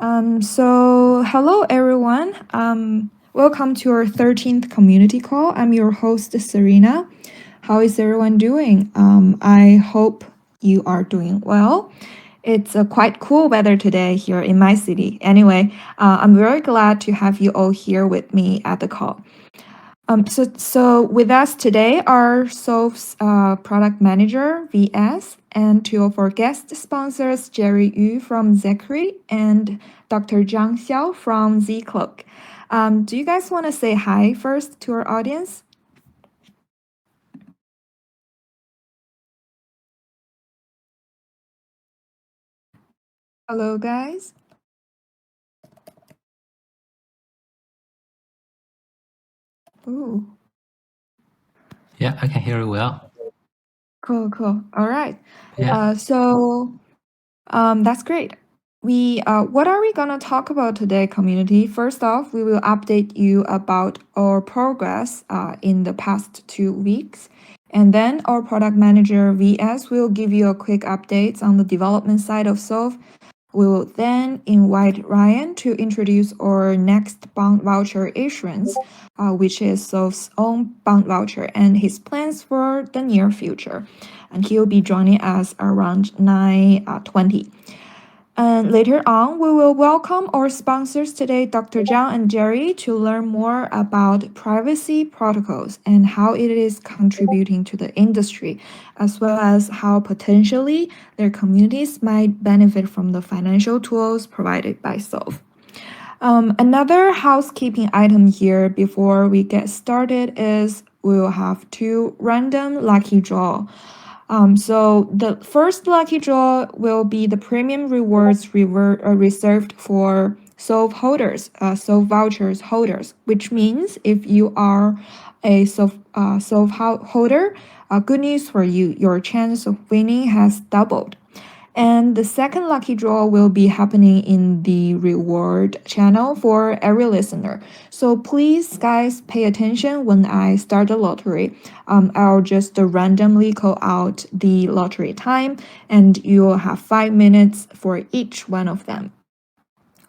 Hello everyone. Welcome to our 13th community call. I'm your host, Serena. How is everyone doing? I hope you are doing well. It's quite cool weather today here in my city. Anyway, I'm very glad to have you all here with me at the call. So with us today are Solv's product manager, VS, and two of our guest sponsors, Jerry Yu from Zachary and Dr. Zhang Xiao from Zcloak. Do you guys want to say hi first to our audience? Hello, guys. Ooh, Yeah, I can hear you well. cool. All right. Yeah. That's great. What are we gonna talk about today, community? First off, we will update you about our progress in the past 2 weeks, and then our product manager VS will give you a quick updates on the development side of Solv. We will then invite Ryan to introduce our next bond voucher issuance, which is Solv's own bond voucher and his plans for the near future. And he'll be joining us around 9:20. And later on, we will welcome our sponsors today, Dr. Zhang and Jerry, to learn more about privacy protocols and how it is contributing to the industry, as well as how potentially their communities might benefit from the financial tools provided by Solv. Another housekeeping item here before we get started is we will have two random lucky draw. So the first lucky draw will be the premium rewards reserved for Solv holders, Solv vouchers holders, which means if you are a Solv holder, good news for you, your chance of winning has doubled. And the second lucky draw will be happening in the reward channel for every listener. So please, guys, pay attention when I start the lottery. I'll just randomly call out the lottery time, and you'll have 5 minutes for each one of them.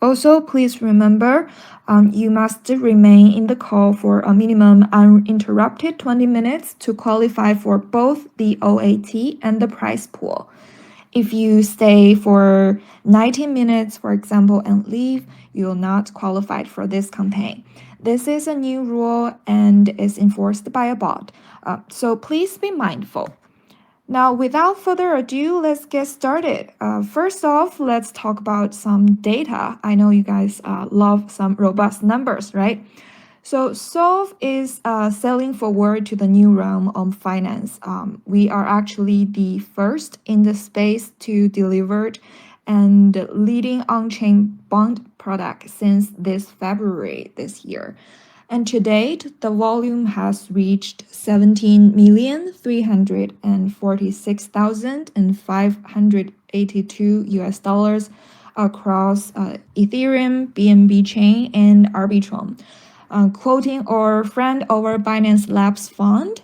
Also, please remember, you must remain in the call for a minimum uninterrupted 20 minutes to qualify for both the OAT and the prize pool. If you stay for 19 minutes, for example, and leave, you will not qualify for this campaign. This is a new rule and is enforced by a bot. So please be mindful. Now, without further ado, let's get started. First off, let's talk about some data. I know you guys love some robust numbers, right? So Solv is selling forward to the new realm of finance. We are actually the first in the space to deliver and leading on-chain bond product since this February this year. And to date, the volume has reached 17,346,582 US dollars across Ethereum, BNB chain, and Arbitrum. Quoting our friend over Binance Labs fund,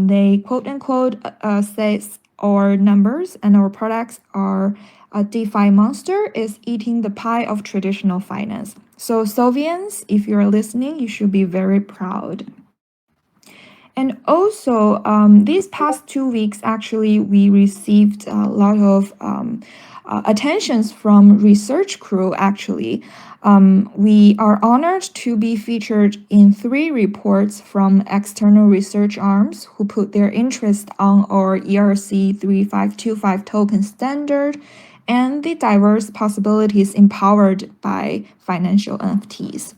they quote unquote says our numbers and our products are a DeFi monster is eating the pie of traditional finance. So Solvians, if you're listening, you should be very proud. And also, these past 2 weeks, actually, we received a lot of attentions from research crew, actually. We are honored to be featured in 3 reports from external research arms who put their interest on our ERC 3525 token standard and the diverse possibilities empowered by financial NFTs.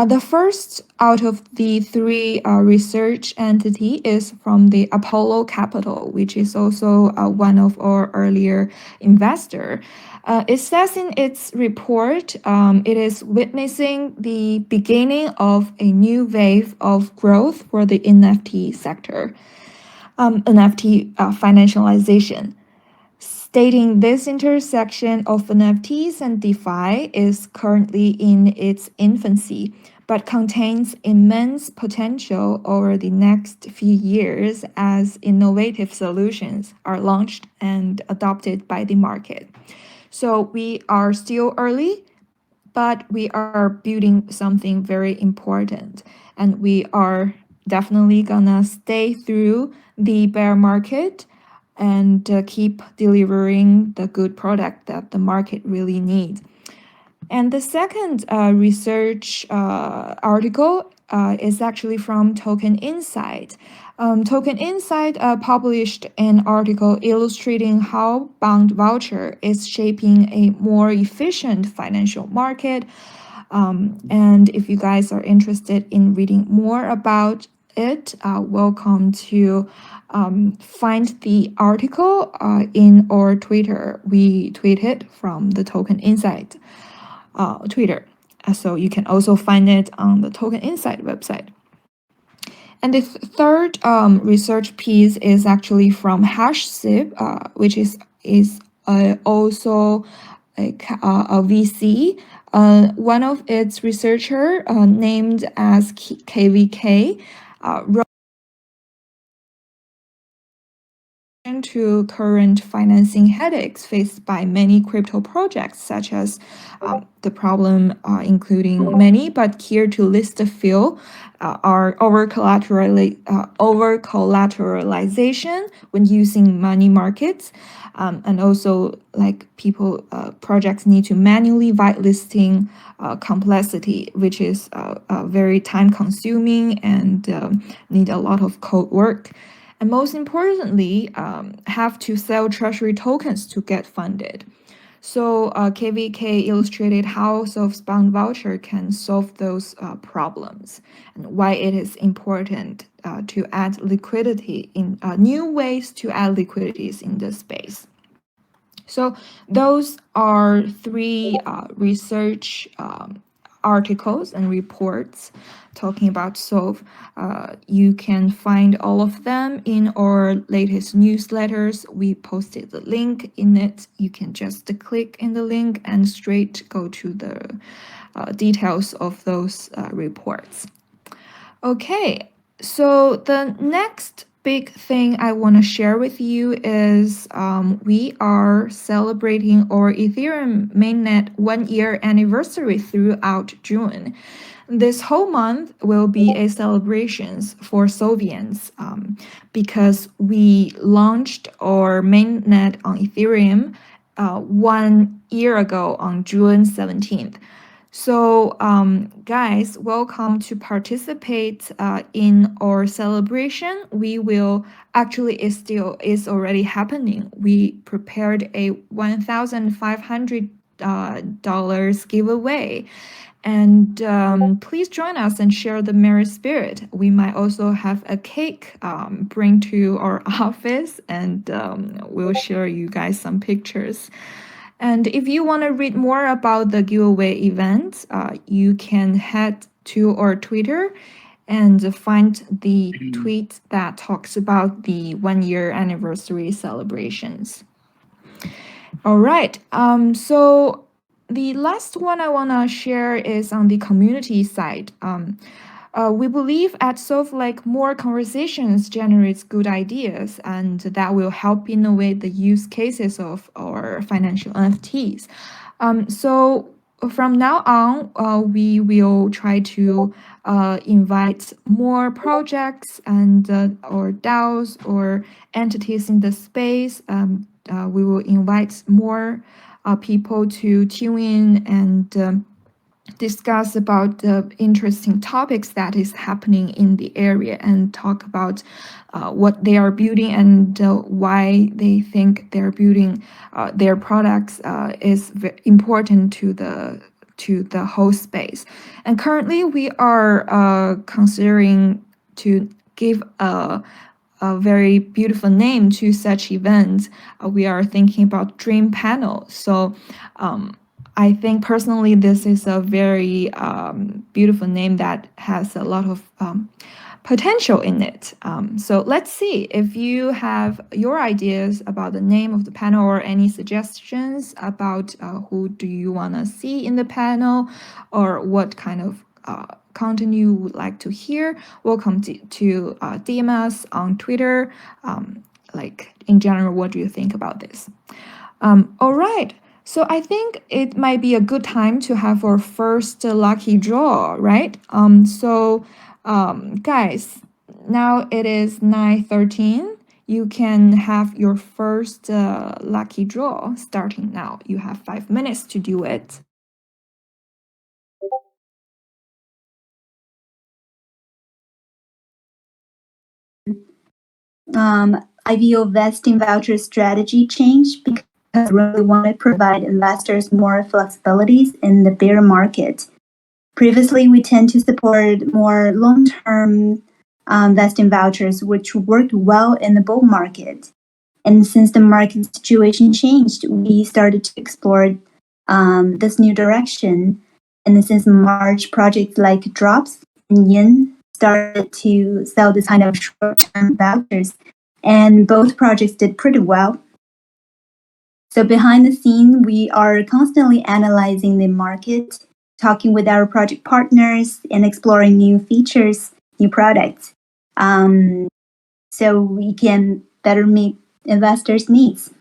The first out of the 3 research entity is from the Apollo Capital, which is also one of our earlier investor. It says in its report, it is witnessing the beginning of a new wave of growth for the NFT sector, NFT financialization, stating this intersection of NFTs and DeFi is currently in its infancy, but contains immense potential over the next few years as innovative solutions are launched and adopted by the market. So we are still early, but we are building something very important, and we are definitely gonna stay through the bear market and keep delivering the good product that the market really needs. And the second research article is actually from Token Insight. Token Insight published an article illustrating how bond voucher is shaping a more efficient financial market. And if you guys are interested in reading more about it, welcome to find the article in our Twitter. We tweet it from the Token Insight Twitter. So you can also find it on the Token Insight website. And the third research piece is actually from HashSip, which is also a VC. One of its researcher named as KVK wrote to current financing headaches faced by many crypto projects, such as the problem including many, but here to list a few, are over collateralization when using money markets, and also like projects need to manually whitelisting complexity, which is very time consuming and need a lot of code work. And most importantly, have to sell treasury tokens to get funded. So KVK illustrated how Solv's bond voucher can solve those problems and why it is important to add liquidity in new ways to add liquidities in the space. So those are three research articles and reports talking about Solv. You can find all of them in our latest newsletters. We posted the link in it. You can just click in the link and straight go to the details of those reports. Okay, so the next big thing I want to share with you is we are celebrating our Ethereum mainnet 1-year anniversary throughout June. This whole month will be a celebrations for Solvians because we launched our mainnet on Ethereum 1 year ago on June 17th. So, guys, welcome to participate in our celebration. We will actually is already happening. We prepared a $1,500 giveaway. And please join us and share the merry spirit. We might also have a cake bring to our office, and we'll share you guys some pictures. And if you want to read more about the giveaway event, you can head to our Twitter and find the tweet that talks about the 1-year anniversary celebrations. All right. So the last one I want to share is on the community side. We believe at Solv, like more conversations generates good ideas, and that will help innovate the use cases of our financial NFTs. So from now on, we will try to invite more projects and or DAOs or entities in the space. We will invite more people to tune in and discuss about the interesting topics that is happening in the area and talk about what they are building and why they think they're building their products is important to the whole space. And currently we are considering to give a very beautiful name to such events. We are thinking about Dream Panel. So I think personally this is a very beautiful name that has a lot of potential in it. So let's see if you have your ideas about the name of the panel or any suggestions about who do you want to see in the panel or what kind of content you would like to hear. Welcome to DM us on Twitter. Like in general, what do you think about this? All right. So I think it might be a good time to have our first lucky draw, right? Guys, now it is 9:13. You can have your first lucky draw starting now. You have 5 minutes to do it. IVO vesting voucher strategy changed because I really want to provide investors more flexibilities in the bear market. Previously, we tend to support more long-term vesting vouchers, which worked well in the bull market. And since the market situation changed, we started to explore this new direction. And since March, projects like Drops and Yin started to sell this kind of short-term vouchers, and both projects did pretty well. So behind the scene, we are constantly analyzing the market, talking with our project partners, and exploring new features, new products, so we can better meet investors' needs.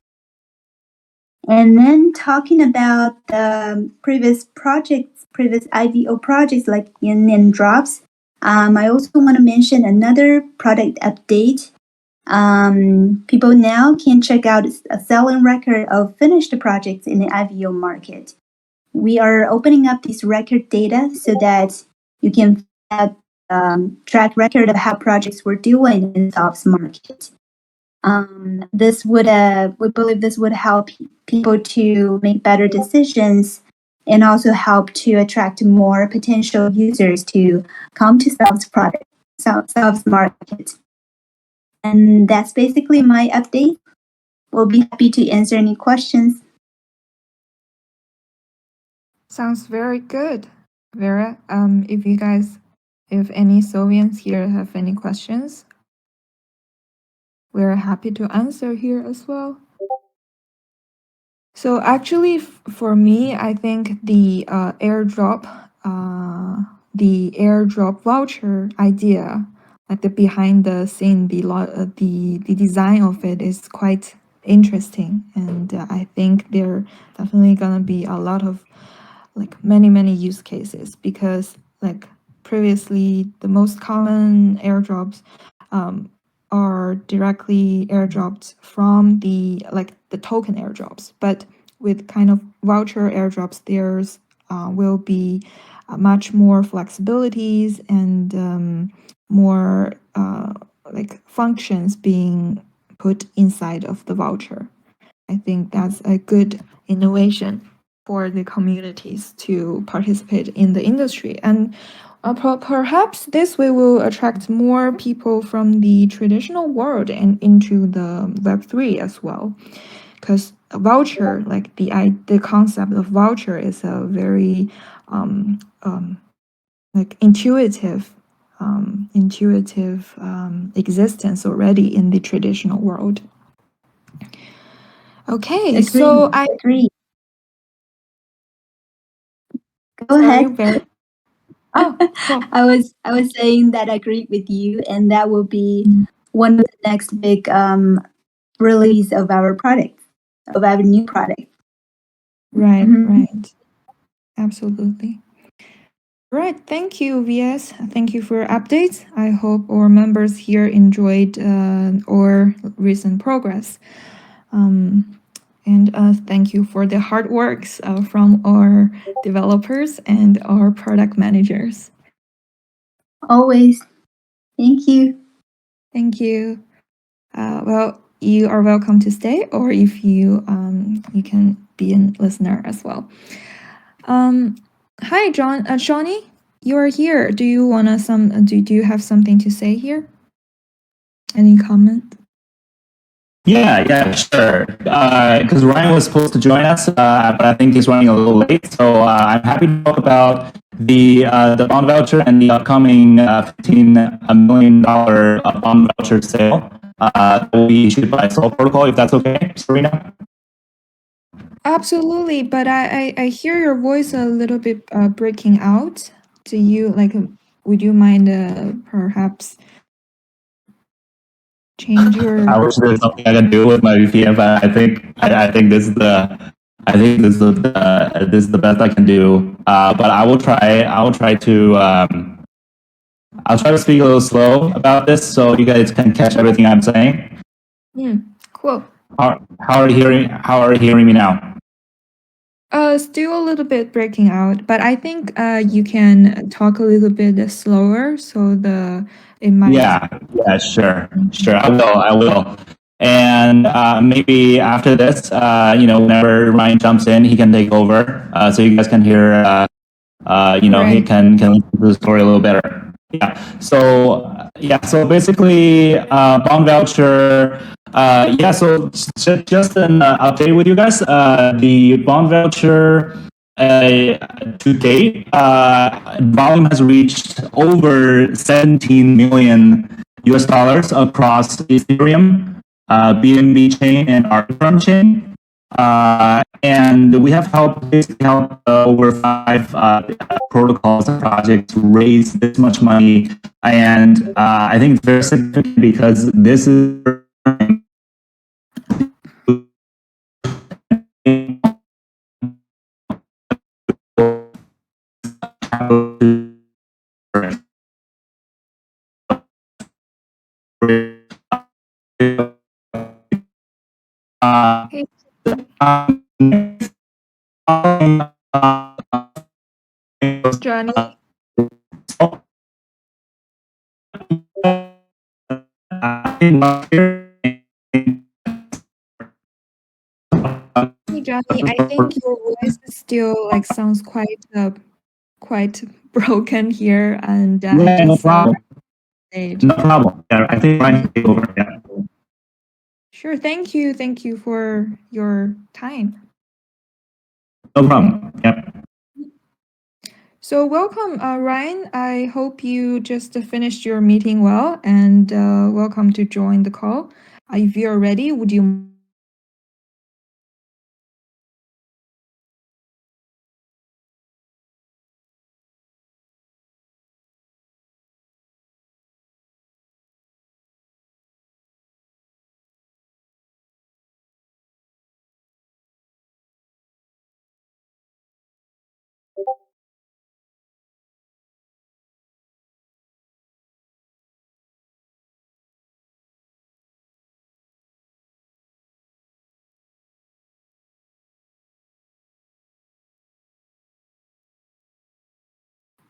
And then talking about the previous IVO projects like Yin and Drops, I also want to mention another product update. People now can check out a selling record of finished projects in the IVO market. We are opening up this record data so that you can have track record of how projects were doing in Solv's market. We believe this would help people to make better decisions and also help to attract more potential users to come to Solv's market. And that's basically my update. We'll be happy to answer any questions. Sounds very good, Vera. If any Solvians here have any questions, we're happy to answer here as well. So actually, for me, I think the airdrop voucher idea, like the behind the scene, the design of it is quite interesting, and I think there definitely gonna be a lot of like many use cases because like previously the most common airdrops are directly airdropped from the token airdrops, but with kind of voucher airdrops there's will be much more flexibilities and more like functions being put inside of the voucher. I think that's a good innovation for the communities to participate in the industry. And perhaps this way will attract more people from the traditional world and into the Web3 as well. Because a voucher, like the concept of voucher is a very like intuitive existence already in the traditional world. Okay, Agreed. so I agree. Go Sorry, ahead. Vera. Oh, cool. I was saying that I agree with you, and that will be one of the next big release of our new product. Right, right. Absolutely. Right. Thank you, VS. Thank you for your updates. I hope our members here enjoyed our recent progress. And thank you for the hard works from our developers and our product managers. Always. Thank you. Thank you. Well, you are welcome to stay, or if you you can be a listener as well. Hi, John. Shawnee, you are here. Do you wanna do you have something to say here? Any comment? Yeah, sure. Because Ryan was supposed to join us, but I think he's running a little late. So I'm happy to talk about the bond voucher and the upcoming $15 million bond voucher sale that will be issued by Solv Protocol, if that's okay, Serena. Absolutely, but I hear your voice a little bit breaking out. Do you like? Would you mind perhaps change your? I wish there's something I can do with my VPN, but I think this is the I think this is the best I can do. But I will try. I'll try to speak a little slow about this so you guys can catch everything I'm saying. Cool. How are you hearing me now? Still a little bit breaking out, but I think you can talk a little bit slower so it might. Yeah, sure. I will. And maybe after this, whenever Ryan jumps in, he can take over, so you guys can hear. He Right. can listen to the story a little better. Yeah. So basically, bond voucher. So just an update with you guys. The bond voucher to date, volume has reached over 17 million US dollars across Ethereum, BNB chain, and Arbitrum chain. And we have basically helped over 5 protocols and projects raise this much money. And I think it's very significant because this is Hey, Johnny. Hey, Johnny. I think your voice is still sounds quite broken here, and Yeah, no just problem. stage. No problem. Yeah, I think Ryan can take over. Yeah. Sure. Thank you. Thank you for your time. No problem. Yep. So welcome, Ryan. I hope you just finished your meeting well, and welcome to join the call. If you're ready, would you?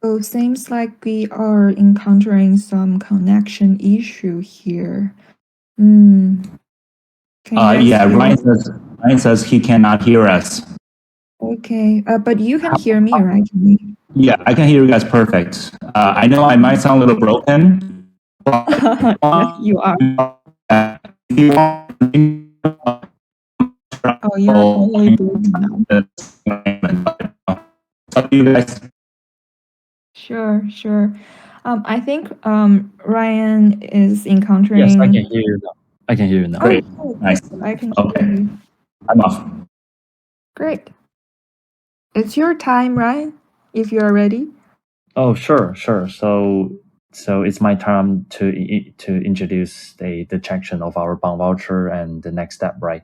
So seems like we are encountering some connection issue here. Can you guys Yeah, hear me? Ryan says he cannot hear us. Okay, but you can hear me, right? Yeah, I can hear you guys perfect. I know I might sound a little broken. Yeah, you are. If you want, Oh, you're totally broken now. it's up to you guys. Sure, sure. I think Ryan is encountering. Yes, I can hear you now. I can hear you now. Great. Oh, Nice. I can Okay. hear you. I'm off. Great. It's your time, Ryan, if you are ready. Oh, sure. So it's my turn to introduce the section of our bond voucher and the next step, right?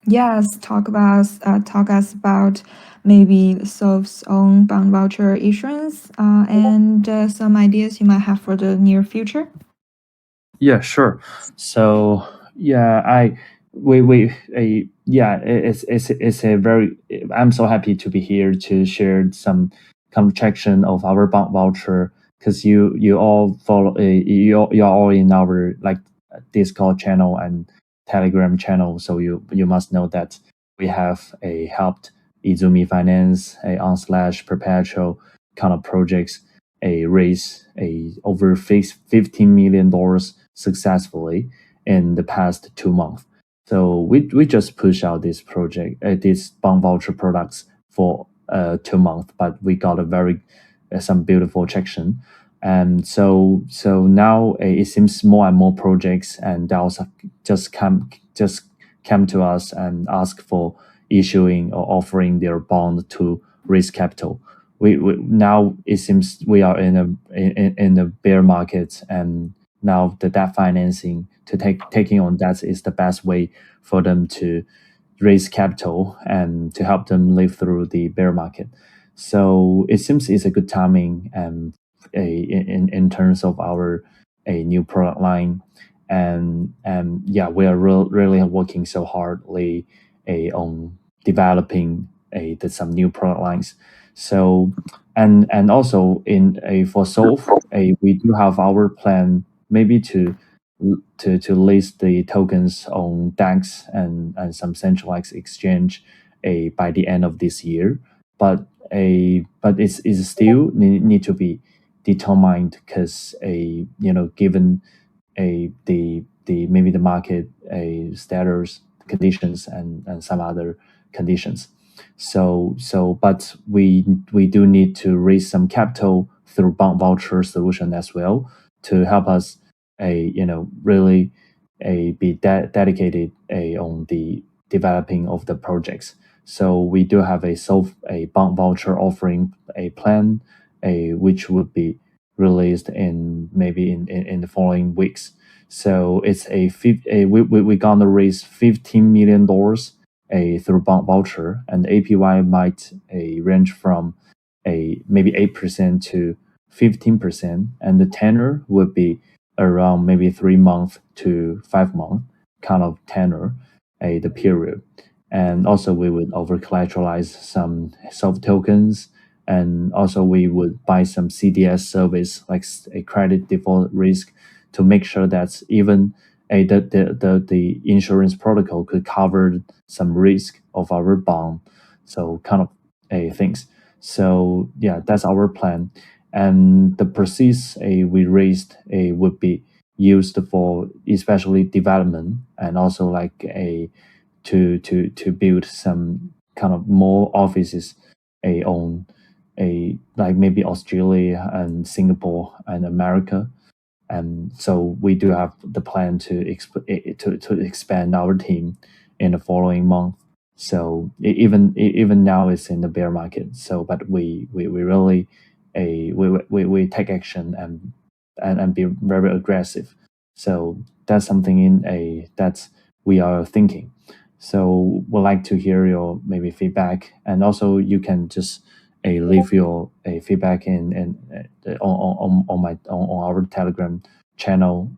Yes, talk us about maybe Solv's own bond voucher issuance and some ideas you might have for the near future. Yeah, sure. So yeah, I we yeah, it's a very. I'm so happy to be here to share some contraction of our bond voucher because you all follow you're all in our Discord channel and Telegram channel, so you must know that we have a helped Izumi Finance a on slash perpetual kind of projects a raise a over $15 million successfully in the past 2 months. So we just push out this project, these bond voucher products for 2 months, but we got a very some beautiful traction. And so now it seems more and more projects and DAOs just come to us and ask for issuing or offering their bond to raise capital. We now it seems we are in the bear market, and now the debt financing to taking on debts is the best way for them raise capital and to help them live through the bear market. So it seems it's a good timing in terms of our a new product line, and yeah, we are really working so hardly on developing some new product lines. So and also in a for Solv, we do have our plan maybe to list the tokens on DEX and some centralized exchange by the end of this year. But it's still need to be determined because given the maybe the market status conditions and some other conditions. But we do need to raise some capital through bond voucher solution as well to help us really be dedicated on the developing of the projects. So we do have a bond voucher offering a plan which would be released in maybe in the following weeks. So it's we're gonna raise $15 million through bond voucher, and the APY might range from maybe 8% to 15%, and the tenor would be around maybe 3 months to 5 months kind of tenor, the period. And also we would over collateralize some Solv tokens, and also we would buy some CDS service like a credit default risk to make sure that even the insurance protocol could cover some risk of our bond. So kind of things. So yeah, that's our plan. And the proceeds we raised would be used for especially development, and also like to build some kind of more offices on like maybe Australia and Singapore and America. And so we do have the plan to expand our team in the following month. So even now it's in the bear market. So but we really we take action and be very aggressive. So that's something that we are thinking. So we'd like to hear your maybe feedback, and also you can just leave your feedback on our Telegram channel,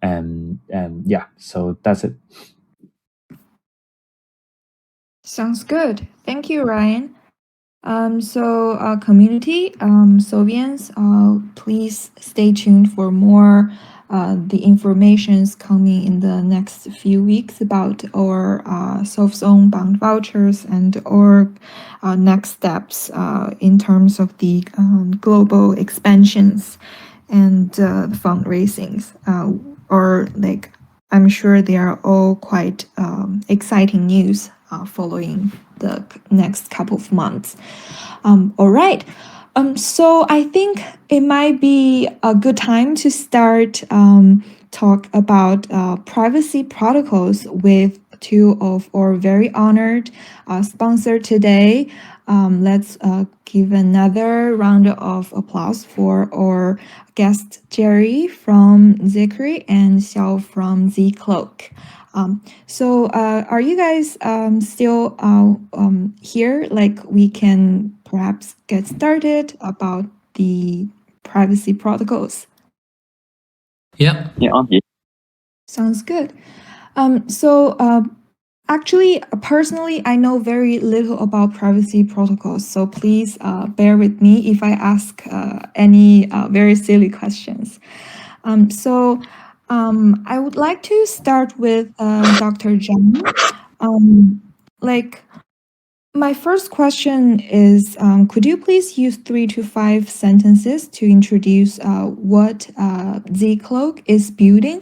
and yeah, so that's it. Sounds good. Thank you, Ryan. Community, Solvians, please stay tuned for more the informations coming in the next few weeks about our Solv's own bond vouchers and our next steps in terms of the global expansions and the fundraisings. Or like, I'm sure they are all quite exciting news following the next couple of months. All right. So I think it might be a good time to start talk about privacy protocols with two of our very honored sponsor today. Let's give another round of applause for our guest Jerry from Zikri and Xiao from Zcloak. Are you guys still here? Like, we can perhaps get started about the privacy protocols. Yeah, I'm here. Sounds good. Actually, personally, I know very little about privacy protocols, so please bear with me if I ask any very silly questions. I would like to start with Dr. Zhang. My first question is, could you please use 3 to 5 sentences to introduce what Zcloak is building?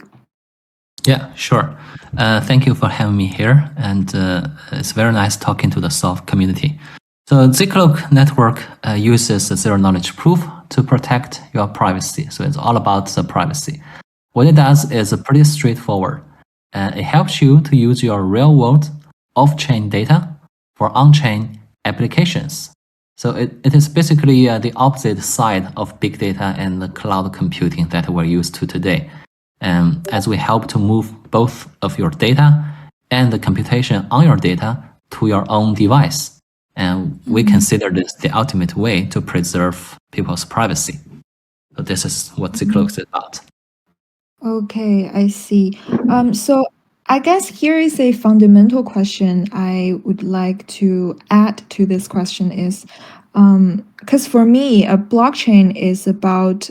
Yeah, sure. Thank you for having me here, and it's very nice talking to the Solv community. So Zcloak network uses a zero-knowledge proof to protect your privacy. So it's all about the privacy. What it does is pretty straightforward. It helps you to use your real-world off-chain data for on-chain applications. So it is basically the opposite side of big data and the cloud computing that we're used to today. As we help to move both of your data and the computation on your data to your own device. And we consider this the ultimate way to preserve people's privacy. So this is what Zcloak is about. Okay, I see. So I guess here is a fundamental question I would like to add to this question is, because for me, a blockchain is about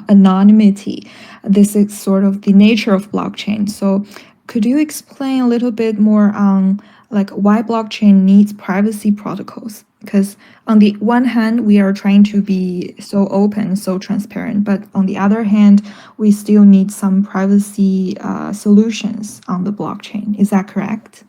anonymity. This is sort of the nature of blockchain. So could you explain a little bit more on like why blockchain needs privacy protocols? Because on the one hand, we are trying to be so open, so transparent, but on the other hand, we still need some privacy solutions on the blockchain. Is that correct?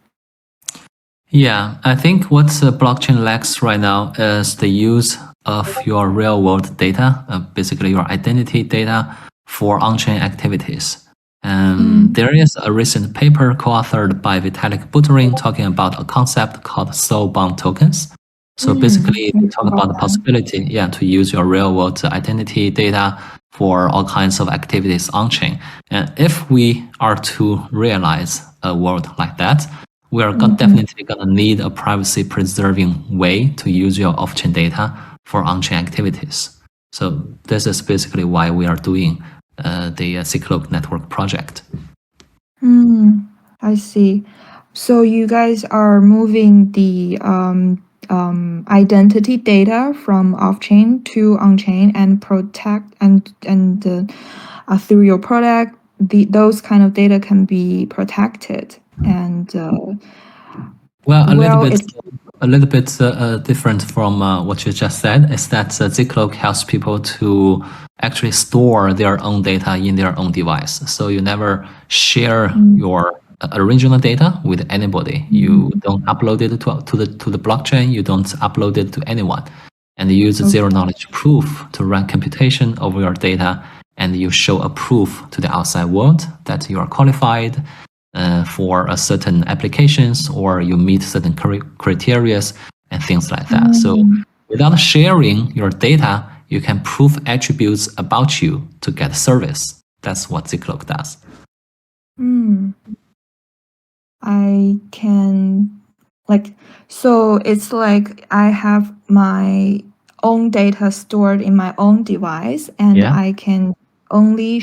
Yeah, I think what the blockchain lacks right now is the use of your real world data, basically your identity data for on-chain activities. There is a recent paper co-authored by Vitalik Buterin talking about a concept called soul-bound tokens. So basically, we talk about the possibility, to use your real-world identity data for all kinds of activities on-chain. And if we are to realize a world like that, we are definitely going to need a privacy-preserving way to use your off-chain data for on-chain activities. So this is basically why we are doing the Zcloak network project. I see. So you guys are moving the identity data from off-chain to on-chain and protect and through your product, those kind of data can be protected and well, a little bit different from what you just said is that Zcloak helps people to actually store their own data in their own device. So you never share your original data with anybody. You don't upload it to the blockchain. You don't upload it to anyone, and you use zero knowledge proof to run computation over your data, and you show a proof to the outside world that you are qualified for a certain applications, or you meet certain criteria and things like that. So without sharing your data, you can prove attributes about you to get service. That's what Zcloak does. I can so it's like I have my own data stored in my own device, and I can only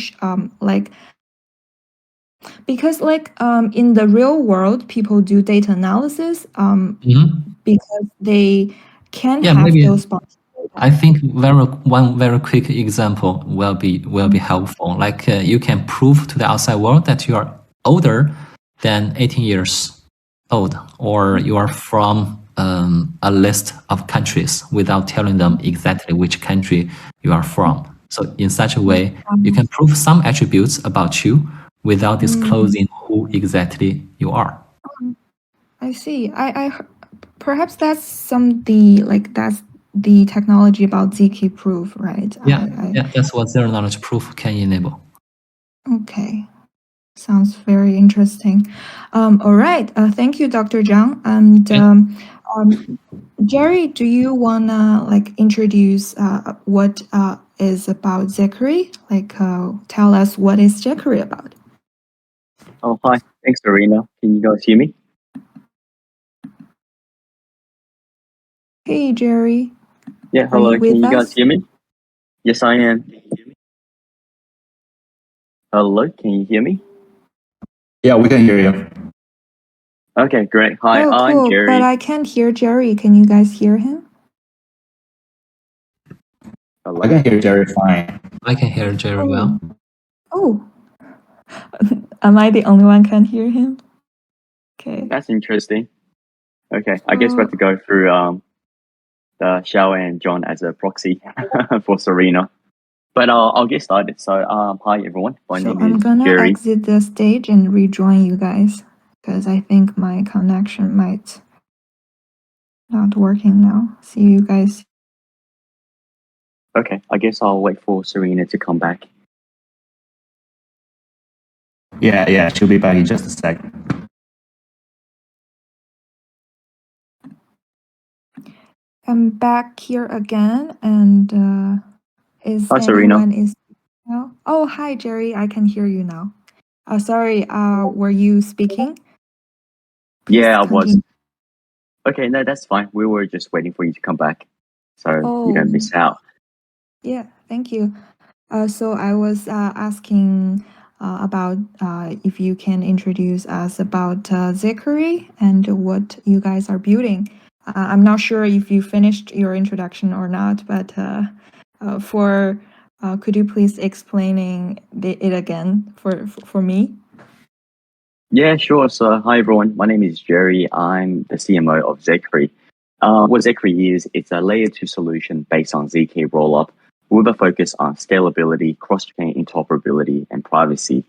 because in the real world people do data analysis because they can have maybe those I think one very quick example will be helpful. Like you can prove to the outside world that you are older than 18 years old, or you are from a list of countries without telling them exactly which country you are from. So in such a way, you can prove some attributes about you without disclosing who exactly you are. I see. Perhaps that's that's the technology about ZK proof, right? That's what zero knowledge proof can enable. Okay. Sounds very interesting. All right. Thank you, Dr. Zhang. And Jerry, do you wanna introduce what is about Zachary? Tell us what is Zachary about? Oh, hi. Thanks, Arena. Can you guys hear me? Hey, Jerry. Yeah, hello. Can you guys hear me? Yes, I am. Can you hear me? Hello, can you hear me? Yeah, we can hear you. Okay, great. Hi, Oh, I'm cool. Jerry. But I can't hear Jerry. Can you guys hear him? Hello? I can hear Jerry fine. I can hear Jerry well. Oh. Am I the only one can hear him? Okay. That's interesting. Okay, I guess we have to go through the Xiao and John as a proxy for Serena. But I'll get started. So, hi everyone. My So name I'm is gonna Jerry. exit the stage and rejoin you guys because I think my connection might not working now. See you guys. Okay, I guess I'll wait for Serena to come back. Yeah, she'll be back in just a second. I'm back here again, and is Hi, Serena. anyone is now? Oh, hi Jerry. I can hear you now. Sorry, were you speaking? Please Yeah, I was. continue. Okay, no, that's fine. We were just waiting for you to come back so you Oh, don't miss out. yeah, thank you. So I was asking about if you can introduce us about Zachary and what you guys are building. I'm not sure if you finished your introduction or not, but for could you please explaining it again for me? Yeah, sure. So, hi everyone. My name is Jerry. I'm the CMO of Zachary. What Zachary is, it's a layer 2 solution based on ZK Rollup with a focus on scalability, cross-chain interoperability, and privacy.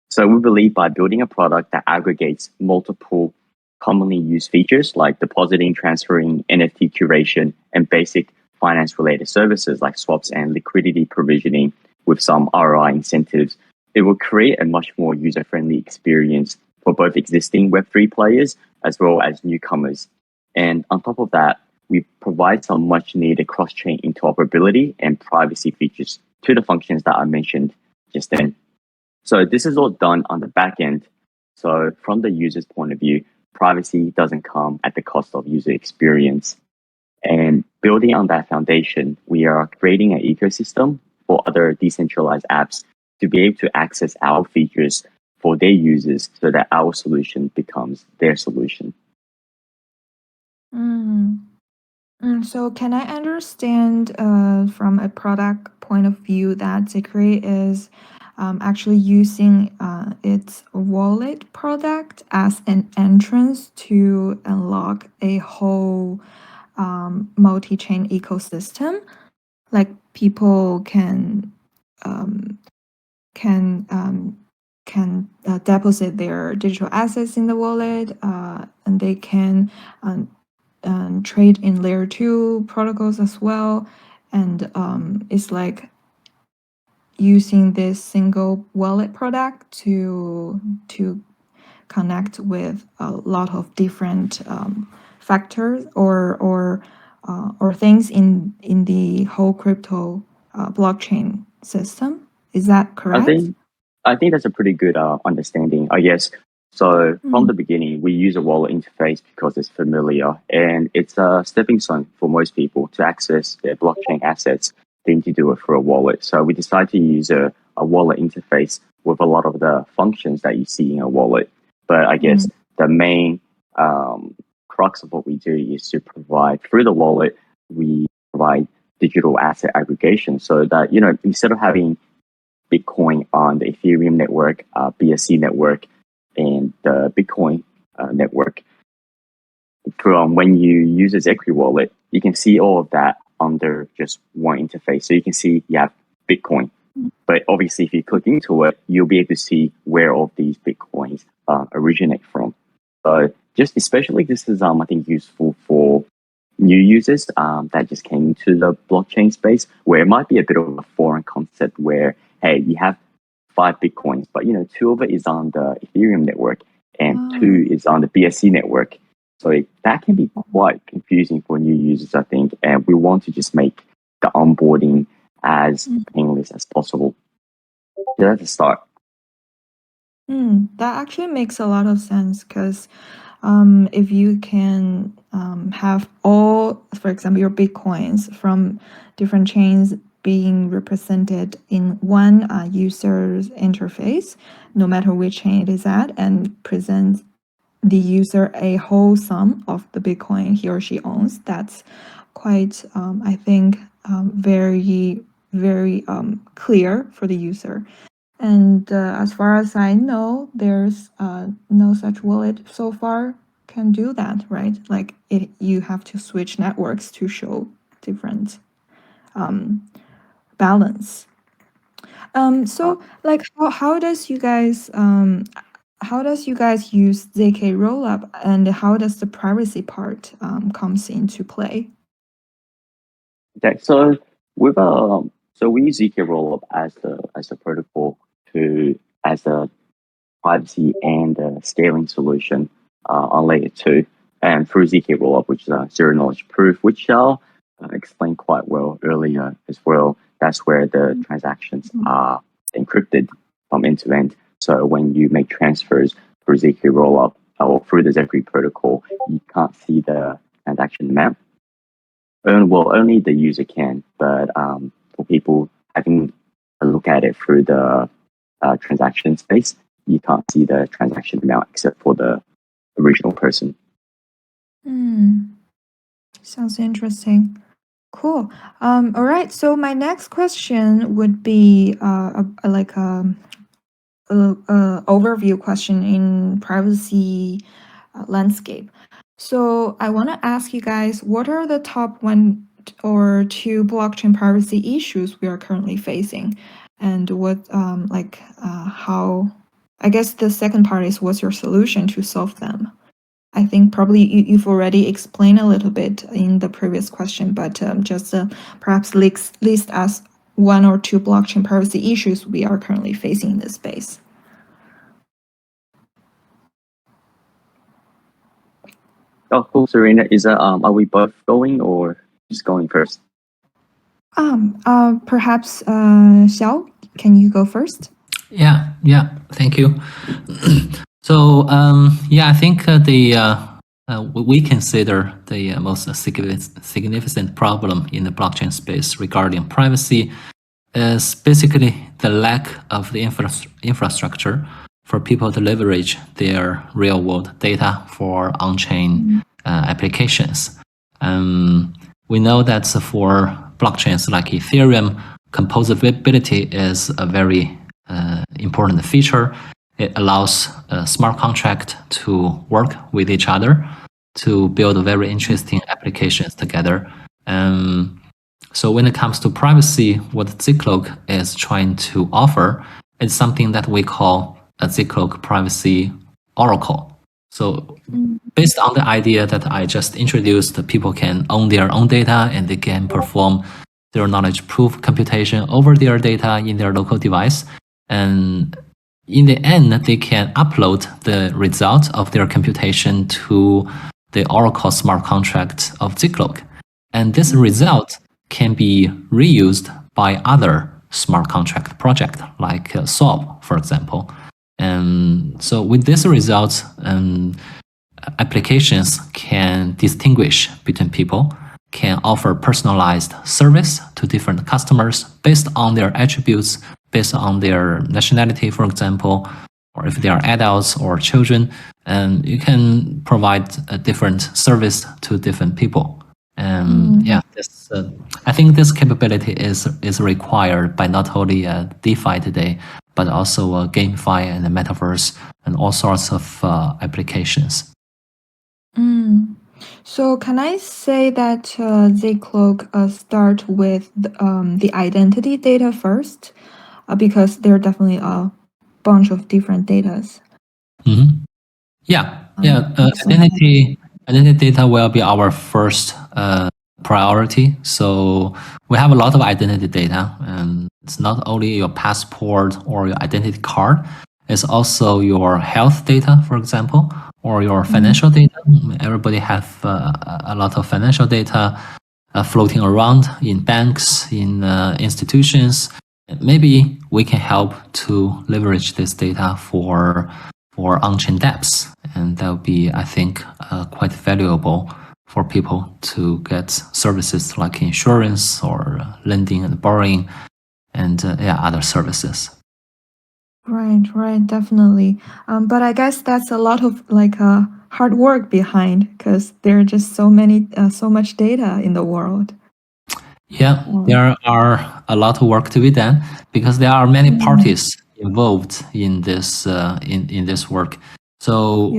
So we believe by building a product that aggregates multiple commonly used features like depositing, transferring, NFT curation, and basic finance-related services like swaps and liquidity provisioning with some ROI incentives, it will create a much more user-friendly experience for both existing Web3 players as well as newcomers. And on top of that, we provide some much needed cross-chain interoperability and privacy features to the functions that I mentioned just then. So this is all done on the back end. So from the user's point of view, privacy doesn't come at the cost of user experience. And building on that foundation, we are creating an ecosystem for other decentralized apps to be able to access our features for their users so that our solution becomes their solution. So can I understand from a product point of view that Zachary is actually using its wallet product as an entrance to unlock a whole multi-chain ecosystem? Like people um, can deposit their digital assets in the wallet, and they can trade in layer 2 protocols as well. And it's like using this single wallet product to connect with a lot of different factors or things in the whole crypto blockchain system. Is that I correct? think I think that's a pretty good understanding, I guess. So from the beginning, we use a wallet interface because it's familiar and it's a stepping stone for most people to access their blockchain assets. They need to do it through a wallet. So we decided to use a wallet interface with a lot of the functions that you see in a wallet. But I guess the main crux of what we do is to provide through the wallet, we provide digital asset aggregation so that, instead of having Bitcoin on the Ethereum network, BSC network, and the Bitcoin network. From when you use a Zachary wallet, you can see all of that under just one interface. So you can see you have Bitcoin, but obviously if you click into it, you'll be able to see where all of these Bitcoins originate from. So just especially this is, I think, useful for new users that just came into the blockchain space, where it might be a bit of a foreign concept where, hey, you have 5 Bitcoins, but 2 of it is on the Ethereum network and 2 is on the BSC network. So that can be quite confusing for new users, I think. And we want to just make the onboarding as painless as possible. So that's the start. That actually makes a lot of sense because if you can have all, for example, your Bitcoins from different chains being represented in one user's interface, no matter which chain it is at, and presents the user a whole sum of the Bitcoin he or she owns, that's quite, I think, very, very clear for the user. And as far as I know, there's no such wallet so far can do that, right? Like you have to switch networks to show different balance. So like how does you guys use ZK Rollup, and how does the privacy part comes into play? Okay, so with we use ZK Rollup as the protocol to as a privacy and scaling solution on layer 2, and through ZK Rollup, which is a zero knowledge proof, which I'll explain quite well earlier as well. That's where the transactions are encrypted from end to end. So when you make transfers through ZK rollup or through the ZK protocol, you can't see the transaction amount. Well, only the user can, but for people having a look at it through the transaction space, you can't see the transaction amount except for the original person. Sounds interesting. Cool. All right. So my next question would be like a overview question in privacy landscape. So I want to ask you guys, what are the top 1 or 2 blockchain privacy issues we are currently facing, and what how? I guess the second part is, what's your solution to solve them? I think probably you've already explained a little bit in the previous question, but just perhaps list us 1 or 2 blockchain privacy issues we are currently facing in this space. Oh, cool, Serena. Is that are we both going or just going first? Perhaps Xiao, can you go first? Yeah, thank you. So, I think we consider the most significant problem in the blockchain space regarding privacy is basically the lack of the infrastructure for people to leverage their real-world data for on-chain applications. We know that for blockchains like Ethereum, composability is a very important feature. It allows a smart contract to work with each other to build very interesting applications together. So when it comes to privacy, what Zcloak is trying to offer is something that we call a Zcloak Privacy Oracle. So based on the idea that I just introduced, people can own their own data and they can perform their knowledge proof computation over their data in their local device. And in the end, they can upload the result of their computation to the Oracle smart contract of Zcloak. And this result can be reused by other smart contract projects like Solv, for example. And so with this result, applications can distinguish between people, can offer personalized service to different customers based on their attributes, based on their nationality, for example, or if they are adults or children, and you can provide a different service to different people. I think this capability is required by not only DeFi today, but also GameFi and the metaverse and all sorts of applications. So can I say that Zcloak start with the identity data first, because there are definitely a bunch of different datas. Mm-hmm. Identity data will be our first priority. So we have a lot of identity data, and it's not only your passport or your identity card, it's also your health data, for example, or your financial data. Everybody have a lot of financial data floating around in banks, in institutions. Maybe we can help to leverage this data for on-chain dApps, and that would be, I think, quite valuable for people to get services like insurance or lending and borrowing, and other services. Right, definitely. But I guess that's a lot of hard work behind, because there are just so much data in the world. Yeah, there are a lot of work to be done because there are many parties involved in this in this work. So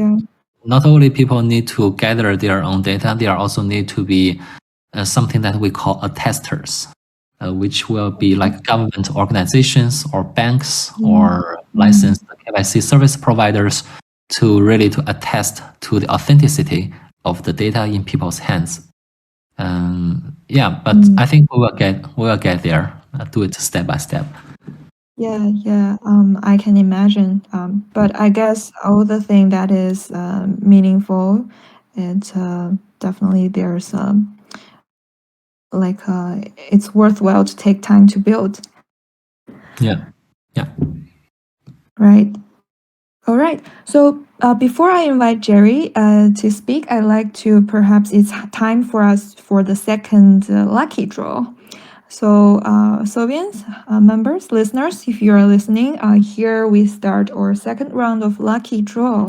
not only people need to gather their own data, there also need to be something that we call attesters, which will be like government organizations or banks or licensed KYC service providers to really to attest to the authenticity of the data in people's hands. But I think we will get there. Do it step by step. I can imagine. But I guess all the thing that is meaningful, it's definitely there's it's worthwhile to take time to build. Yeah. Right. All right. So before I invite Jerry to speak, I'd like to perhaps it's time for us for the second lucky draw. So, Solvians, members, listeners, if you are listening, here we start our second round of lucky draw,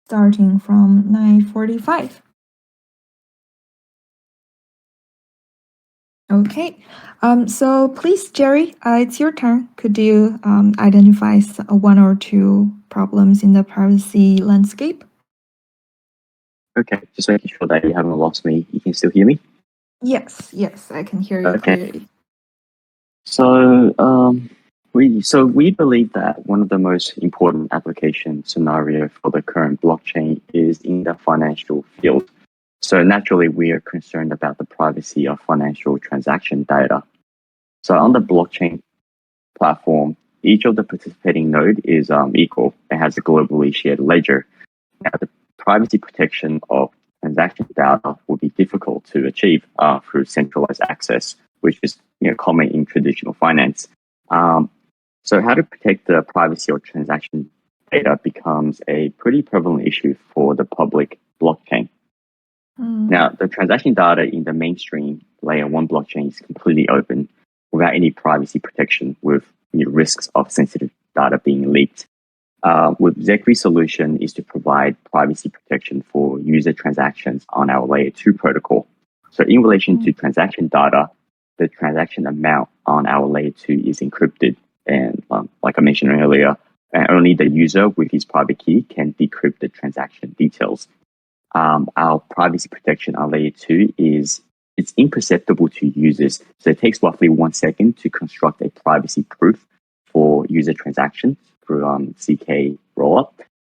starting from 9:45. Okay. So please, Jerry, it's your turn. Could you identify one or two problems in the privacy landscape? Okay, just making sure that you haven't lost me. You can still hear me? Yes, I can hear you Okay. clearly. So, we believe that one of the most important application scenario for the current blockchain is in the financial field. So naturally, we are concerned about the privacy of financial transaction data. So on the blockchain platform, each of the participating node is equal and has a globally shared ledger. Now, the privacy protection of transaction data will be difficult to achieve through centralized access, which is common in traditional finance. So how to protect the privacy of transaction data becomes a pretty prevalent issue for the public blockchain. Now, the transaction data in the mainstream layer one blockchain is completely open without any privacy protection, with risks of sensitive data being leaked. With Zecri's solution is to provide privacy protection for user transactions on our layer 2 protocol. So in relation to transaction data, the transaction amount on our layer 2 is encrypted. And like I mentioned earlier, only the user with his private key can decrypt the transaction details. Our privacy protection on layer 2 it's imperceptible to users. So it takes roughly 1 second to construct a privacy proof for user transactions through CK rollup.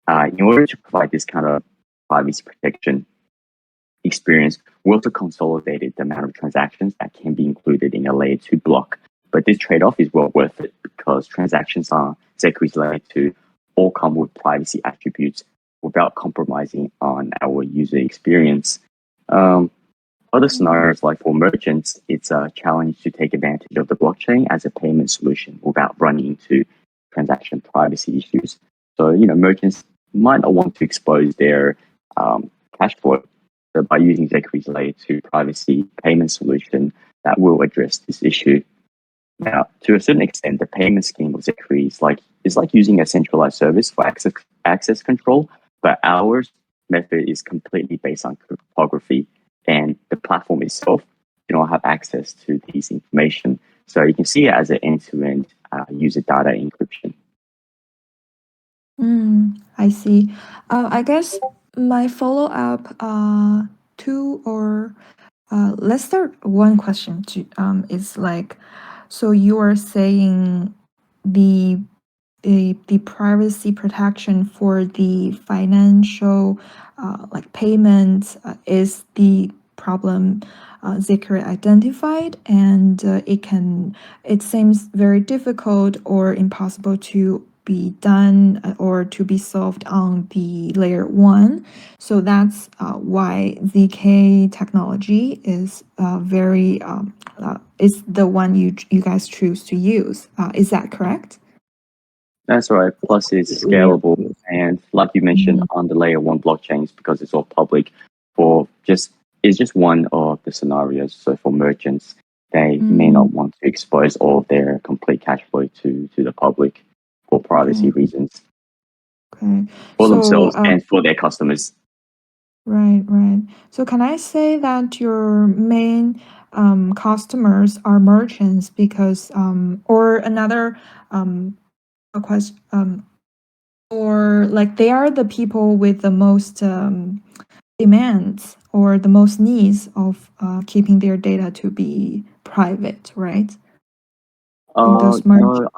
In order to provide this kind of privacy protection experience, we also consolidated the amount of transactions that can be included in a layer 2 block. But this trade-off is well worth it because transactions on Zecri's layer 2 all come with privacy attributes without compromising on our user experience. Other scenarios, like for merchants, it's a challenge to take advantage of the blockchain as a payment solution without running into transaction privacy issues. So, merchants might not want to expose their cash flow. So by using Zecri's layer 2 privacy payment solution, that will address this issue. Now, to a certain extent, the payment scheme of Zecri is like using a centralized service for access control, but our method is completely based on cryptography, and the platform itself do not have access to these information. So you can see it as an end-to-end user data encryption. I see. I guess my follow-up let's start one question to is like, so you are saying the privacy protection for the financial like payments is the problem Zikr identified, and it seems very difficult or impossible to be done or to be solved on the layer 1. So that's why ZK technology is is the one you guys choose to use. Is that correct? That's right. Plus, it's scalable, and like you mentioned, on the layer 1 blockchains, because it's all public, it's just one of the scenarios. So for merchants, they may not want to expose all of their complete cash flow to the public for privacy reasons. Okay. For themselves and for their customers. Right. So can I say that your main customers are merchants because or another a question or like they are the people with the most demands or the most needs of keeping their data to be private, right? Those No,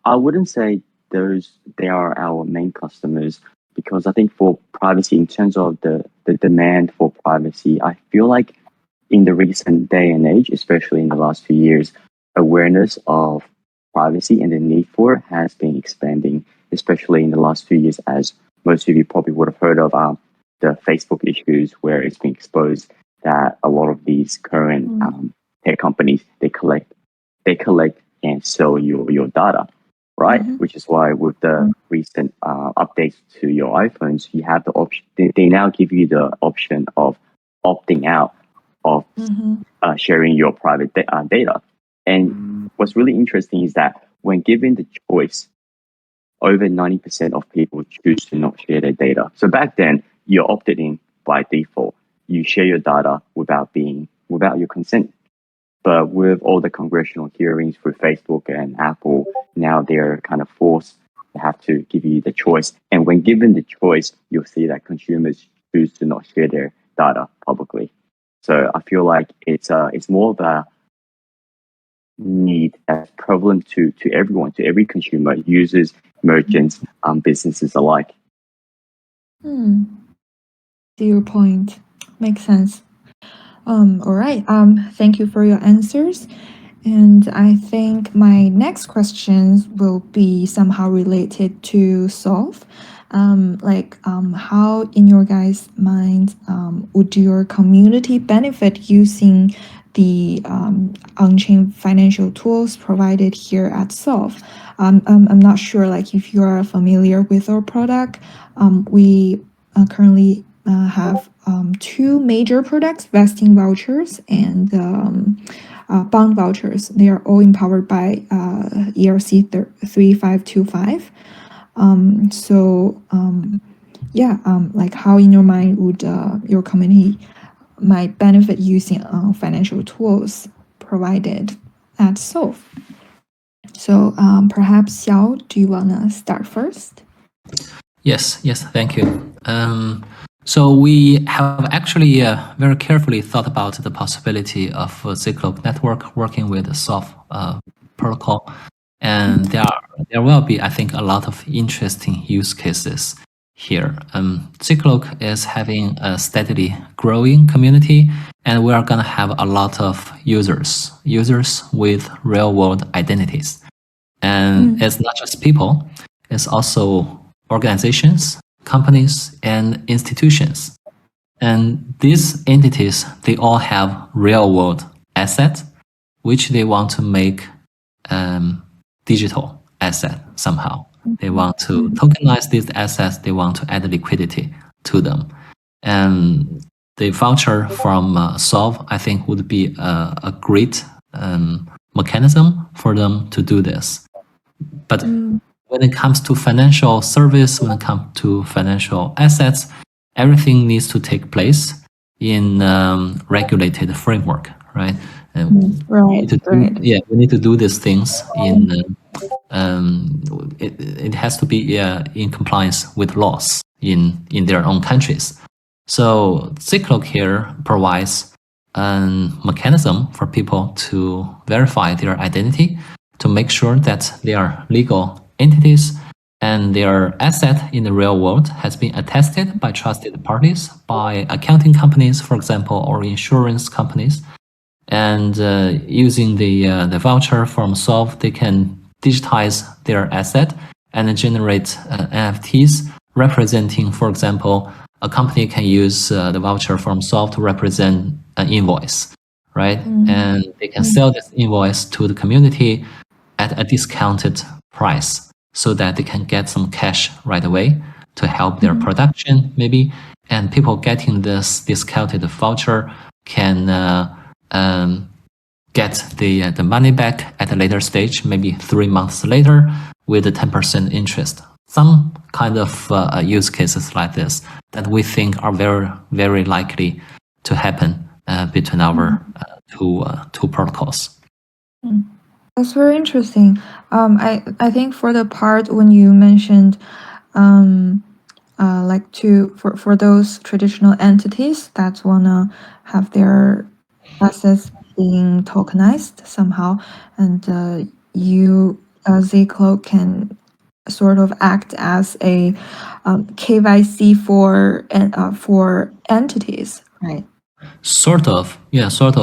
I wouldn't say they are our main customers, because I think for privacy, in terms of the demand for privacy, I feel like in the recent day and age, especially in the last few years, awareness of privacy and the need for it has been expanding, especially in the last few years, as most of you probably would have heard of the Facebook issues, where it's been exposed that a lot of these current tech companies, they collect and sell your data. right? Which is why with the recent updates to your iPhones, you have the option. They now give you the option of opting out of sharing your private data. And what's really interesting is that when given the choice, over 90% of people choose to not share their data. So back then, you're opted in by default. You share your data without your consent. But with all the congressional hearings for Facebook and Apple, now they're kind of forced to have to give you the choice. And when given the choice, you'll see that consumers choose to not share their data publicly. So I feel like it's more of a need that's prevalent to everyone, to every consumer, users, merchants, businesses alike. To your point, makes sense. All right. Thank you for your answers. And I think my next questions will be somehow related to Solv. How, in your guys' mind, would your community benefit using the on-chain financial tools provided here at Solv? I'm not sure, if you are familiar with our product. We currently have two major products: vesting vouchers and bond vouchers. They are all empowered by ERC 3525. How in your mind would your community might benefit using financial tools provided at Solv? So perhaps Xiao, do you wanna start first? Yes, thank you. So we have actually very carefully thought about the possibility of Zcloak network working with the Solv protocol, and there will be, I think, a lot of interesting use cases here. Zcloak is having a steadily growing community, and we are going to have a lot of users with real-world identities. And it's not just people, it's also organizations, companies, and institutions. And these entities, they all have real-world assets, which they want to make digital asset somehow. They want to tokenize these assets. They want to add liquidity to them. And the voucher from Solv, I think, would be a great mechanism for them to do this. But when it comes to financial service, when it comes to financial assets, everything needs to take place in regulated framework, right? Right. We need to do these things in. It has to be in compliance with laws in their own countries. So Zcloak here provides a mechanism for people to verify their identity, to make sure that they are legal entities and their asset in the real world has been attested by trusted parties, by accounting companies, for example, or insurance companies. And using the voucher from Solv, they can digitize their asset and generate NFTs representing, for example, a company can use the voucher from Solv to represent an invoice, right? And they can sell this invoice to the community at a discounted price so that they can get some cash right away to help their production, maybe. And people getting this discounted voucher can get the money back at a later stage, maybe 3 months later, with a 10% interest. Some kind of use cases like this that we think are very, very likely to happen between our two protocols. That's very interesting. I think for the part when you mentioned for those traditional entities that wanna have their assets being tokenized somehow, and Zcloak can sort of act as a KYC for entities, right? Sort of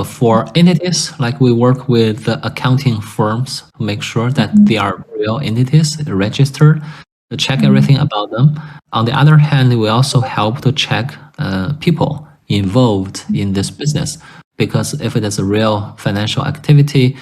for entities, like we work with the accounting firms to make sure that they are real entities registered, to check everything about them. On the other hand, we also help to check people involved in this business, because if it is a real financial activity,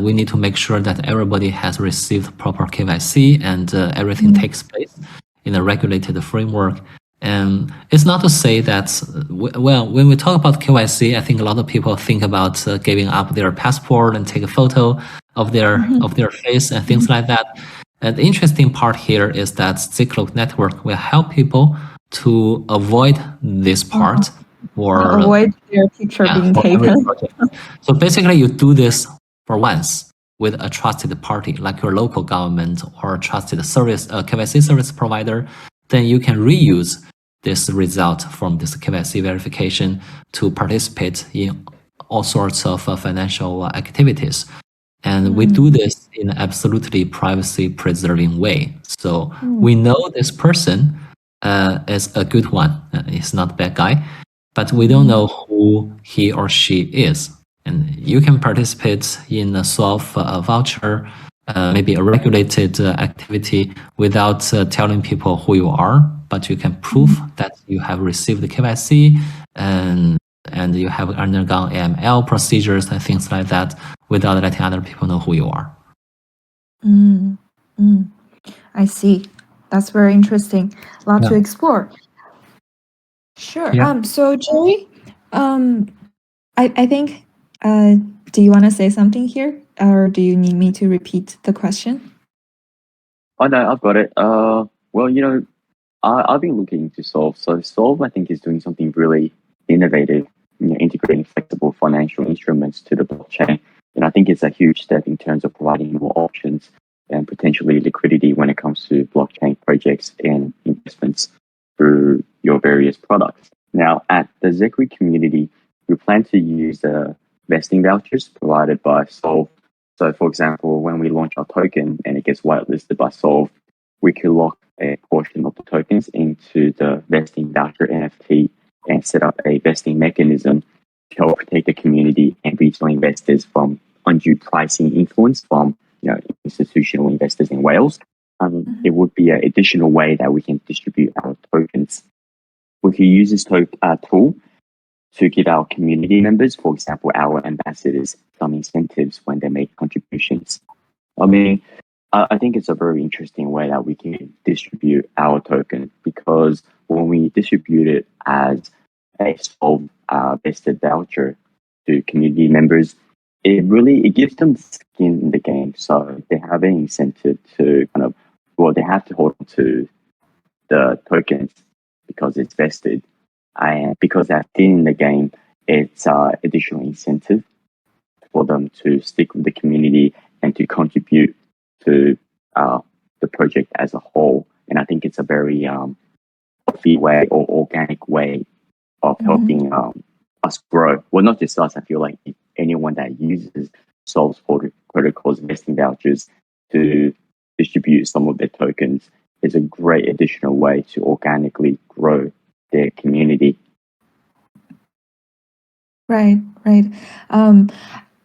we need to make sure that everybody has received proper KYC and everything takes place in a regulated framework. And it's not to say that, well, when we talk about KYC, I think a lot of people think about giving up their passport and take a photo of their face and things like that. And the interesting part here is that Zcloak network will help people to avoid this part or avoid their picture being for every taken. project. So basically, you do this for once with a trusted party like your local government or a trusted service, KYC service provider. Then you can reuse this result from this KYC verification to participate in all sorts of financial activities. And we do this in an absolutely privacy preserving way. So we know this person is a good one. He's not a bad guy, but we don't know who he or she is. And you can participate in a Solv voucher, maybe a regulated activity without telling people who you are, but you can prove that you have received the KYC and you have undergone AML procedures and things like that without letting other people know who you are. I see. That's very interesting. A lot to Yeah. explore. Sure. Yeah. So Jerry, I think, do you want to say something here, or do you need me to repeat the question? Oh no, I've got it. Well, I've been looking to Solv. So Solv, I think, is doing something really innovative, integrating flexible financial instruments to the blockchain. And I think it's a huge step in terms of providing more options and potentially liquidity when it comes to blockchain projects and investments through your various products. Now, at the Zecri community, we plan to use the vesting vouchers provided by Solv. So, for example, when we launch our token and it gets whitelisted by Solv, we can lock a portion of the tokens into the vesting voucher NFT and set up a vesting mechanism to help protect the community and retail investors from undue pricing influence from institutional investors in Wales. It would be an additional way that we can distribute our tokens. We can use this tool to give our community members, for example, our ambassadors, some incentives when they make contributions. I mean, I think it's a very interesting way that we can distribute our token, because when we distribute it as a Solv vested voucher to community members, it gives them skin in the game. So they have an incentive to they have to hold on to the tokens because it's vested. And because they're in the game, it's additional incentive for them to stick with the community and to contribute to the project as a whole. And I think it's a very healthy way or organic way of helping us grow. Well, not just us. I feel like anyone that uses Solv Protocol's vesting vouchers to distribute some of their tokens is a great additional way to organically grow their community. Right.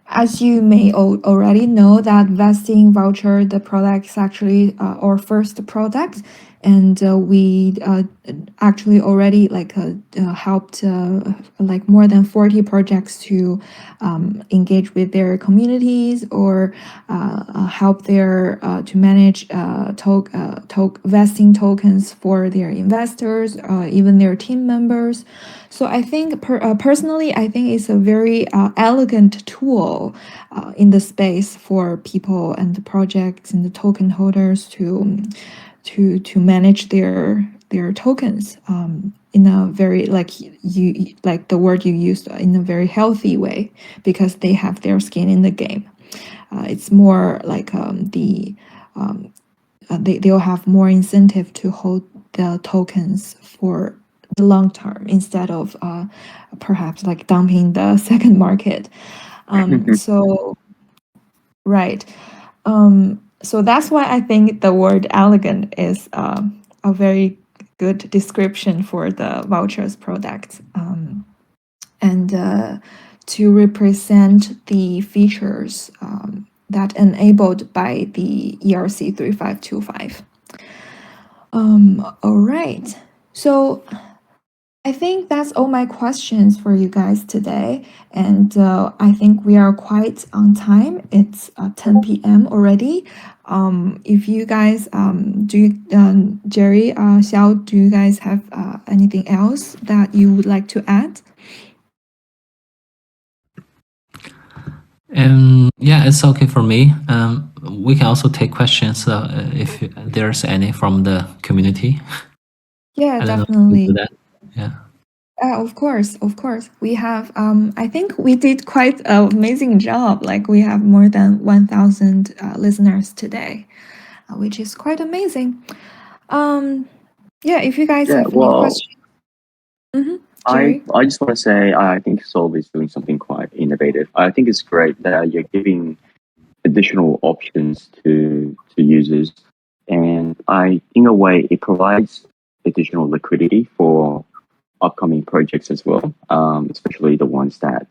As you may already know, that vesting voucher, the product is actually our first product, and we actually already helped more than 40 projects to engage with their communities or help their to manage vesting tokens for their investors, even their team members. So I think personally, I think it's a very elegant tool in the space for people and the projects and the token holders to manage their tokens in a very like the word you used, in a very healthy way, because they have their skin in the game. It's more like they'll have more incentive to hold the tokens for the long term instead of perhaps like dumping the second market. So right. So that's why I think the word elegant is a very good description for the vouchers product, and to represent the features that enabled by the ERC 3525. All right. So I think that's all my questions for you guys today. And I think we are quite on time. It's 10 p.m. already. If you guys, Jerry, Xiao, do you guys have anything else that you would like to add? Yeah, it's okay for me. We can also take questions if there's any from the community. Yeah, I don't know if definitely. we do that. Yeah. Of course, of course. We have, I think we did quite an amazing job. Like we have more than 1,000 listeners today, which is quite amazing. Yeah, if you guys Yeah, have any well, questions. Mm-hmm. I Jerry? I just want to say I think Solv is doing something quite innovative. I think it's great that you're giving additional options to users, and in a way, it provides additional liquidity for upcoming projects as well, especially the ones that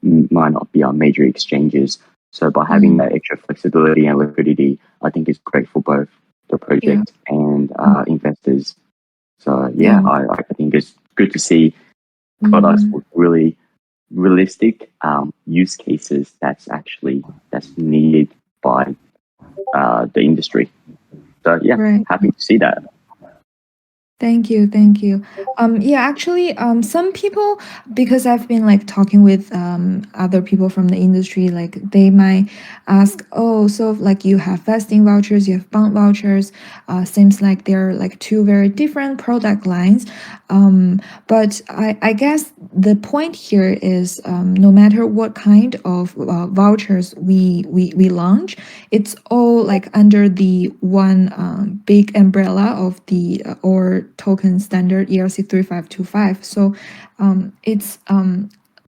might not be on major exchanges. So by having that extra flexibility and liquidity, I think is great for both the Yeah. project and investors. So Yeah. yeah, I think it's good to see products Mm, with really realistic use cases that's needed by the industry. So yeah, right. happy to see that. Thank you, thank you. Yeah, actually, some people, because I've been like talking with other people from the industry, like they might ask, oh, so like you have vesting vouchers, you have bond vouchers. Seems like they're like two very different product lines. But I guess the point here is no matter what kind of vouchers we launch, it's all like under the one big umbrella of the or token standard ERC 3525. So it's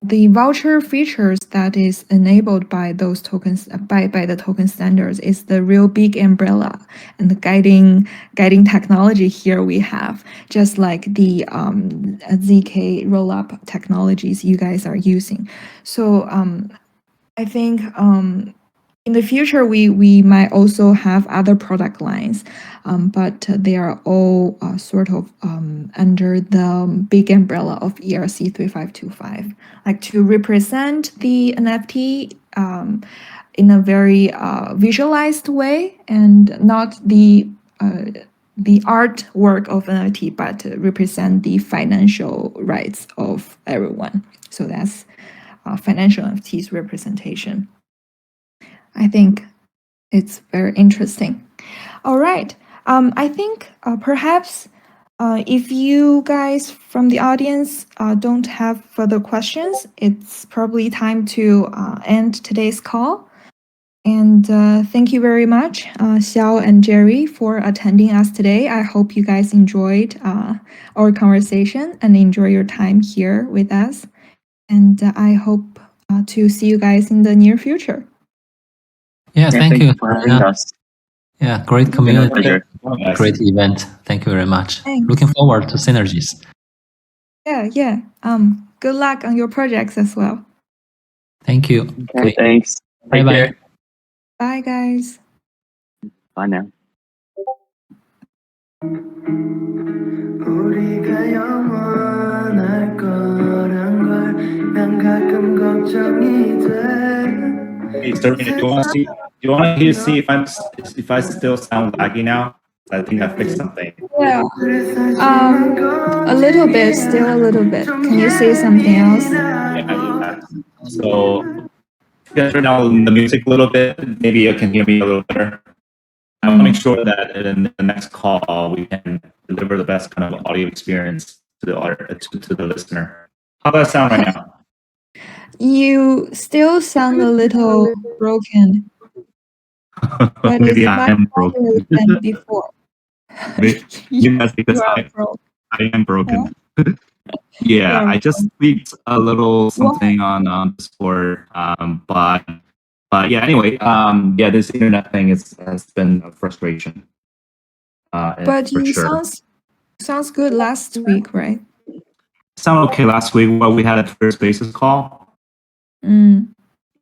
the voucher features that is enabled by those tokens by the token standards is the real big umbrella and the guiding technology here we have, just like the ZK rollup technologies you guys are using. So I think in the future, we might also have other product lines, but they are all sort of under the big umbrella of ERC 3525, like to represent the NFT in a very visualized way and not the artwork of NFT, but to represent the financial rights of everyone. So that's financial NFTs representation. I think it's very interesting. All right. I think perhaps if you guys from the audience don't have further questions, it's probably time to end today's call. And thank you very much, Xiao and Jerry, for attending us today. I hope you guys enjoyed our conversation and enjoy your time here with us. And I hope to see you guys in the near future. Yeah, thank you. For having us. Yeah, great It's been a community, pleasure. great event. Thank you very much. Thanks. Looking forward to synergies. Yeah. Good luck on your projects as well. Thank you. Okay, thanks. Bye Take bye. care. Bye, guys. Bye now. 우리가 영원할 거란 걸 난 가끔 걱정이 돼. Hey, Serena, do you want to see if I still sound laggy now? I think I fixed something. Yeah. A little bit, still a little bit. Can you say something else? Yeah. So if you guys turn down the music a little bit, maybe you can hear me a little better. I want to make sure that in the next call we can deliver the best kind of audio experience to the listener. How does that sound right now? You still sound a little broken, but Maybe it's I much am better broken. than before. Maybe that's because You are broke. I am broken. You Yeah, are I just tweaked a little something on Discord, but yeah. Anyway, yeah, this internet thing has been a frustration. But For you sure. sounds good last week, right? Sound okay last week? Well, we had a Twitter Spaces call. Mm.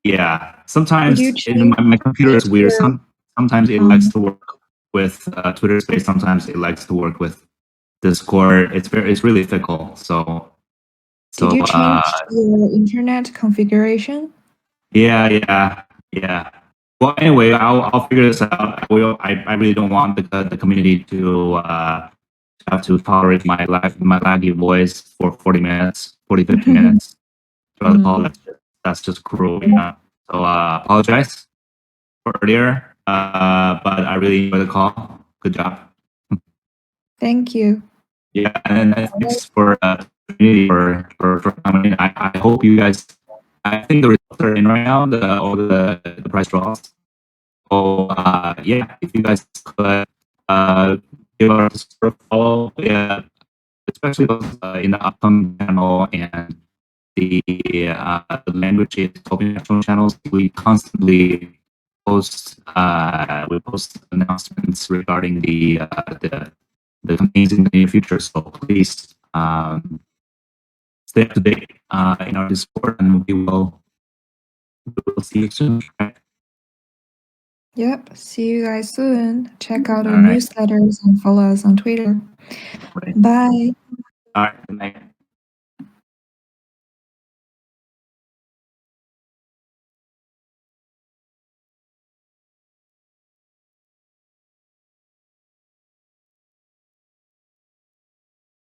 Yeah, sometimes Did you my computer is weird. your, Sometimes it likes to work with Twitter Space. Sometimes it likes to work with Discord, it's really fickle. So Did you change your internet configuration? Yeah. Well, anyway, I'll figure this out. I really don't want the community to have to tolerate my laggy voice for 40 minutes, 50 minutes. So the call, that's just cruel, yeah. So apologize for earlier, but I really enjoyed the call. Good job. Thank you. Yeah, and thanks for for coming. I hope you guys. I think the results are in right now. All the price draws. So yeah, if you guys could give us a follow, yeah, especially those in the upcoming channel and the language national channels, we constantly post announcements regarding the campaigns in the near future. So please stay up to date in our Discord, and we will see you soon. Right? Yep. See you guys soon. Check out our All right. newsletters and follow us on Twitter. Right. Bye. All right. Good night.